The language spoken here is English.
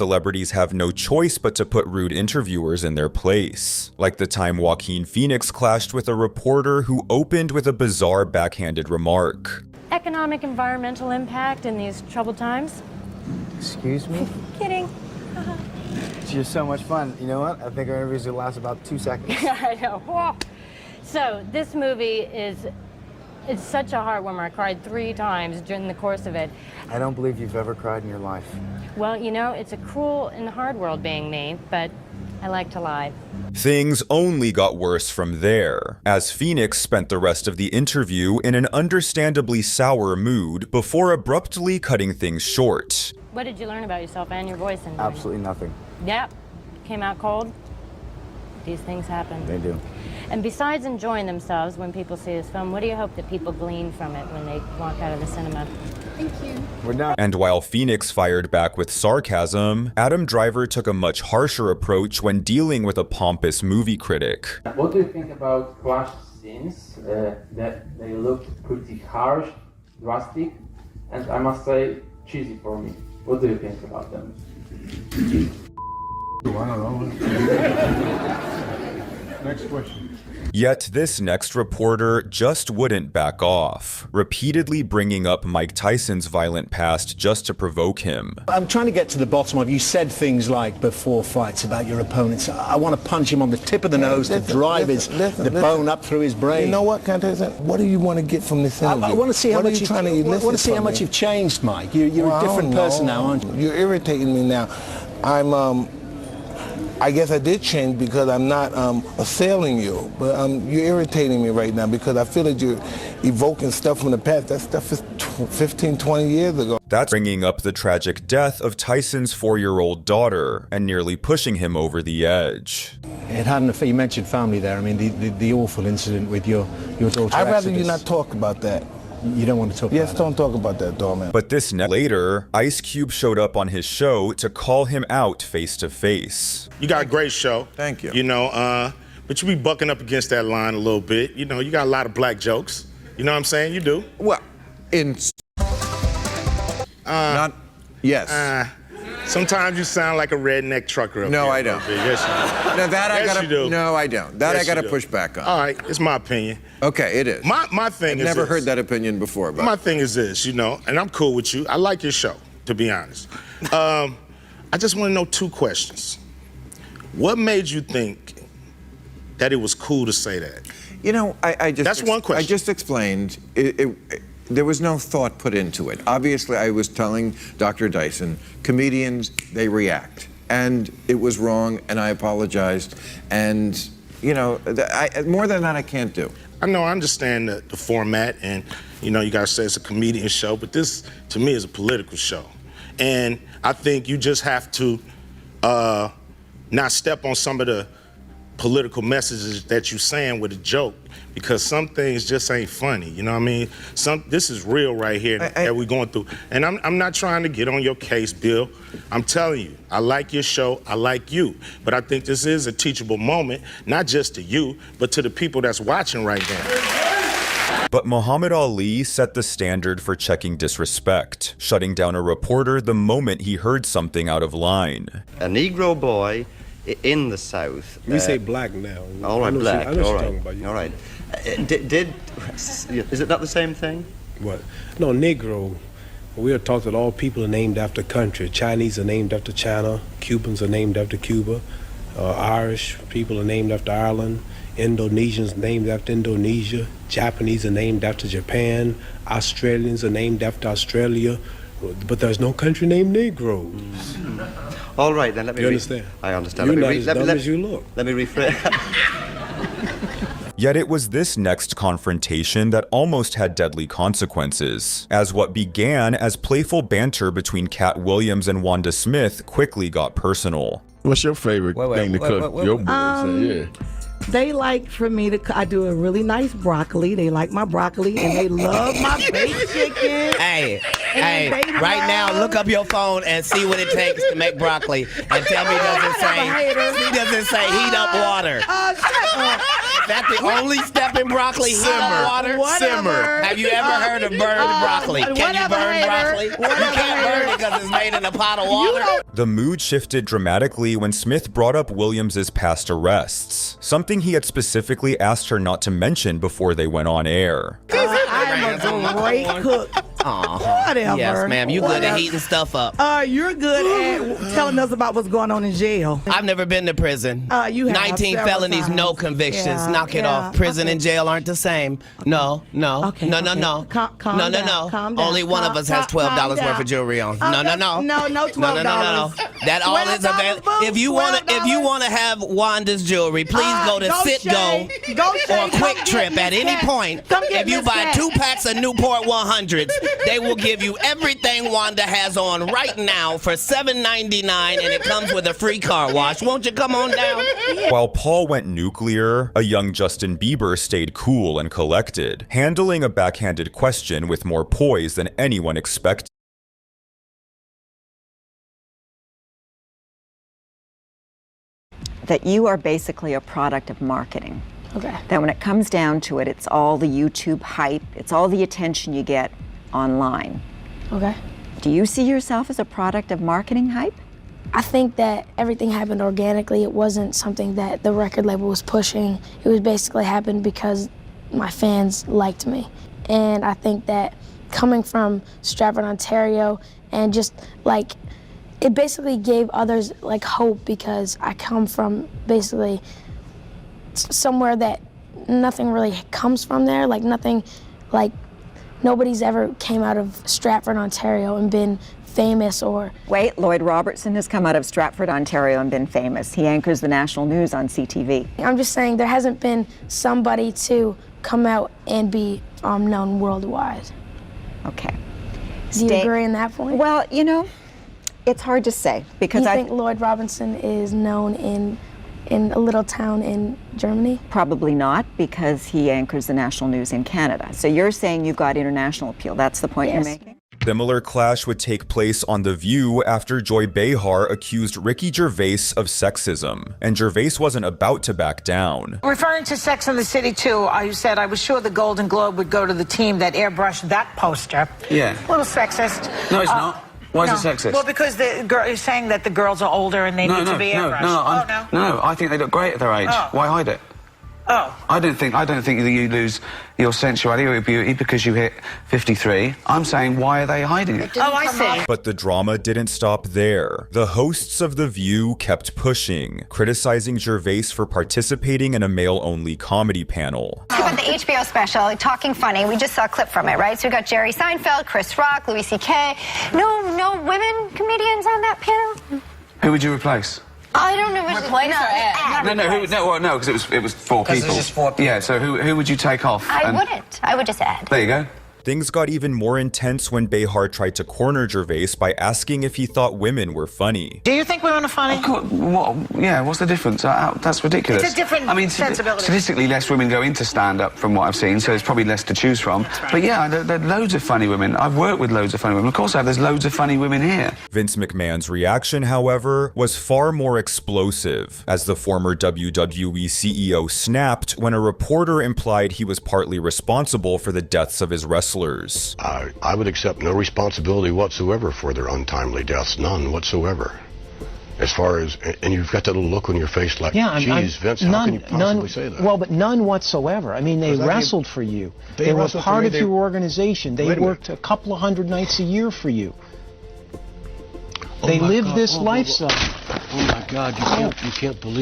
Celebrities have no choice but to put rude interviewers in their place, like the time Joaquin Phoenix clashed with a reporter who opened with a bizarre backhanded remark. Economic environmental impact in these troubled times? Excuse me? Kidding. You're so much fun. You know what? I think our interviews will last about 2 seconds. I know. Whoa. So this movie it's such a heartwarmer. I cried 3 times during the course of it. I don't believe you've ever cried in your life. Well, you know, it's a cruel and hard world being me, but I like to lie. Things only got worse from there, as Phoenix spent the rest of the interview in an understandably sour mood before abruptly cutting things short. What did you learn about yourself and your voice? Absolutely nothing. Yep. Came out cold. These things happen. They do. And besides enjoying themselves when people see this film, what do you hope that people glean from it when they walk out of the cinema? Thank you. We're done. And while Phoenix fired back with sarcasm, Adam Driver took a much harsher approach when dealing with a pompous movie critic. What do you think about clash scenes? That they look pretty harsh, drastic, and I must say, cheesy for me. What do you think about them? I don't know. Next question. Yet this next reporter just wouldn't back off, repeatedly bringing up Mike Tyson's violent past just to provoke him. I'm trying to get to the bottom of, you said things like before fights about your opponents. I want to punch him on the tip of the nose to drive the bone up through his brain. You know what, can I tell you something? What do you want to get from this interview? I want to see how much how much you've changed, Mike. You're a different person now, aren't you? You're irritating me now. I guess I did change because I'm not assailing you, but you're irritating me right now because I feel that you're evoking stuff from the past. That stuff is 15, 20 years ago. That's bringing up the tragic death of Tyson's 4-year-old daughter and nearly pushing him over the edge. It had an effect. You mentioned family there. I mean, the awful incident with your daughter. I'd rather Exodus. you not talk about that. You don't want to talk about Yes, don't talk about that, doorman. But this later, Ice Cube showed up on his show to call him out face to face. You got a great show. Thank you. You know, but you be bucking up against that line a little bit. You know, you got a lot of black jokes. You know what I'm saying? You do. Well, yes. Sometimes you sound like a redneck trucker up No, here. I don't. Yes, you do. No, that I Yes, gotta. you do. No, I don't. That Yes, I gotta you do. push back on. All right, it's my opinion. Okay, it is. My thing I've is never this. heard that opinion before. But My thing is this, you know, and I'm cool with you. I like your show, to be honest. I just want to know 2 questions. What made you think that it was cool to say that? you know, I just. That's one question. I just explained. There was no thought put into it. Obviously, I was telling Dr. Dyson, comedians, they react. And it was wrong, and I apologized. And, you know, more than that, I can't do. I know, I understand the format, and, you know, you guys say it's a comedian show, but this, to me, is a political show. And I think you just have to not step on some of the political messages that you're saying with a joke, because some things just ain't funny, you know what I mean? This is real right here that we're going through. And I'm not trying to get on your case, Bill. I'm telling you, I like your show, I like you. But I think this is a teachable moment, not just to you, but to the people that's watching right now. But Muhammad Ali set the standard for checking disrespect, shutting down a reporter the moment he heard something out of line. A Negro boy in the South. We say black now. All right, black. I know all what right. you're talking about. All right. Is it not the same thing? What? No, Negro. We are taught that all people are named after country. Chinese are named after China. Cubans are named after Cuba. Irish people are named after Ireland. Indonesians named after Indonesia. Japanese are named after Japan. Australians are named after Australia. But there's no country named Negro. All right, then let me. You understand? I understand. You're not as dumb as you look. Let me rephrase. Yet it was this next confrontation that almost had deadly consequences, as what began as playful banter between Cat Williams and Wanda Smith quickly got personal. What's your favorite thing to cook? Your boys, yeah. They like for me to, I do a really nice broccoli. They like my broccoli and they love my baked chicken. Hey, right now, look up your phone and see what it takes to make broccoli and tell me, does it say heat up water? Shut up. that the only step in broccoli? Simmer. Water? Simmer. Have you ever heard of burned broccoli? Can you burn broccoli? You can't burn it because it's made in a pot of water. The mood shifted dramatically when Smith brought up Williams's past arrests, something he had specifically asked her not to mention before they went on air. I'm a great cook. Whatever. Yes, ma'am. You good at heating stuff up. You're good at telling us about what's going on in jail. I've never been to prison. You have 19 felonies, times. no convictions. Yeah, Knock it off. Prison and jail aren't the same. No. Okay, No. Calm down. Calm down. Only one of us has $12 worth of jewelry on. No. No, $12. No. That all is available. If you want to have Wanda's jewelry, please go to Citgo or Quick Trip at any point. If you buy 2 packs of Newport 100s, they will give you everything Wanda has on right now for $7.99, and it comes with a free car wash. Won't you come on down? While Paul went nuclear, a young Justin Bieber stayed cool and collected, handling a backhanded question with more poise than anyone expected. That you are basically a product of marketing. Okay. That when it comes down to it, it's all the YouTube hype, it's all the attention you get online. Okay. Do you see yourself as a product of marketing hype? I think that everything happened organically. It wasn't something that the record label was pushing. It was basically happened because my fans liked me. And I think that coming from Stratford, Ontario, and just like, it basically gave others like hope, because I come from basically somewhere that nothing really comes from there, like nothing, like nobody's ever came out of Stratford, Ontario and been famous or... Wait, Lloyd Robertson has come out of Stratford, Ontario and been famous. He anchors the national news on CTV. I'm just saying there hasn't been somebody to come out and be known worldwide. Okay. Do you agree on that point? Well, you know, it's hard to say, because I think Lloyd Robertson is known in a little town in Germany? Probably not, because he anchors the national news in Canada. So you're saying you've got international appeal. That's the point you're making? Similar clash would take place on The View after Joy Behar accused Ricky Gervais of sexism, and Gervais wasn't about to back down. Referring to Sex and the City 2, you said, I was sure the Golden Globe would go to the team that airbrushed that poster. Yeah. A little sexist. No, it's not. Why is it sexist? Well, because the girl is saying that the girls are older and they need to be airbrushed. No, I think they look great at their age. Oh. Why hide it? Oh. I don't think that you lose your sensuality or your beauty because you hit 53. I'm saying, why are they hiding it? Oh, I see. But the drama didn't stop there. The hosts of The View kept pushing, criticizing Gervais for participating in a male-only comedy panel. About the HBO special, Talking Funny, we just saw a clip from it, right? So we got Jerry Seinfeld, Chris Rock, Louis C.K. No women comedians on that panel? Who would you replace? I don't know. Replace or add? No, because it was 4 people. Because it's just 4 people. Yeah, so who would you take off? I wouldn't. I would just add. There you go. Things got even more intense when Behar tried to corner Gervais by asking if he thought women were funny. Do you think women are funny? What's the difference? That's ridiculous. It's a different sensibility. Statistically, less women go into stand-up from what I've seen, so there's probably less to choose from. Right. But yeah, there are loads of funny women. I've worked with loads of funny women. Of course there's loads of funny women here. Vince McMahon's reaction, however, was far more explosive, as the former WWE CEO snapped when a reporter implied he was partly responsible for the deaths of his wrestlers. I would accept no responsibility whatsoever for their untimely deaths, none whatsoever. As far as, and you've got that little look on your face like, geez, Vince, how can you possibly say that? Well, but none whatsoever. I mean, they wrestled for you. They were part of your organization. They worked a couple of hundred nights a year for you. They lived this lifestyle. Oh my God, you can't believe